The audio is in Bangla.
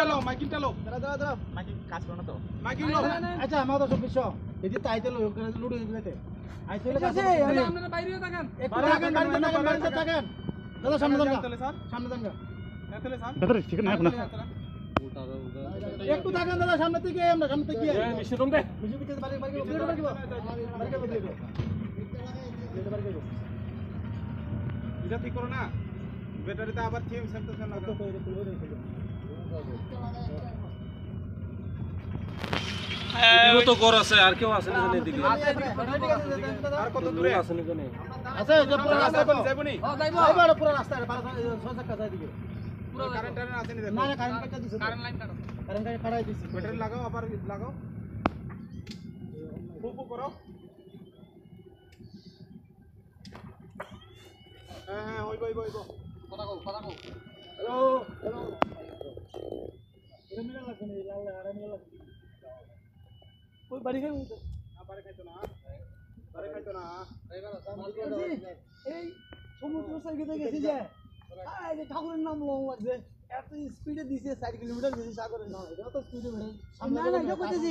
চলো মাইকিং চালো দাঁড়া মাইকিং কাজ করো না তো মাইকিং লো আচ্ছা আমার তো সব বিষয় এই যে তাইতে লো লুডো দিতে আইতে কাছে আপনারা বাইরে থাকেন একটু থাকেন বাড়িতে থাকেন দাদা সামনে যান স্যার সামনে যান এতলে স্যার বেটারে ঠিক না এখন একটু থাকেন দাদা সামনে থেকে আমরা সামনে থেকে মিশে রুম দে মিশু বিতে বাড়ি বাড়ি এটা ঠিক করো না ব্যাটারিতে আবার থিম সেন্টার না তো এদিকে তো ঘর আছে আর কেউ আছে না এদিকে আর কত দূরে আছে না কোনে আছে যে পুরো রাস্তা তো যাইবনি যাইবো পুরো রাস্তা 12 টাকা দিকে পুরো কারেন্ট আছে নি দেখো না কারেন্ট কাটা দিছে কারেন্ট লাইন কাটো কারেন্ট কাটাই দিছি ব্যাটারি লাগাও আবার লাগাও ফুফু করো হ্যাঁ হইবো কথা কও হ্যালো এটা মিলা লাগবে না লাল আড়া মিলা লাগবে ওই বাড়ি খাই না বাড়ি খাইতো না বাড়ি খাইতো না এই সমুদ্র সৈকতে গেছি যে এই যে ঠাকুরের নাম লং লাগছে এত স্পিডে দিছে 4 কিলোমিটার বেশি সাগরে না এটা তো স্পিডে বেড়ে না এটা কইতেছি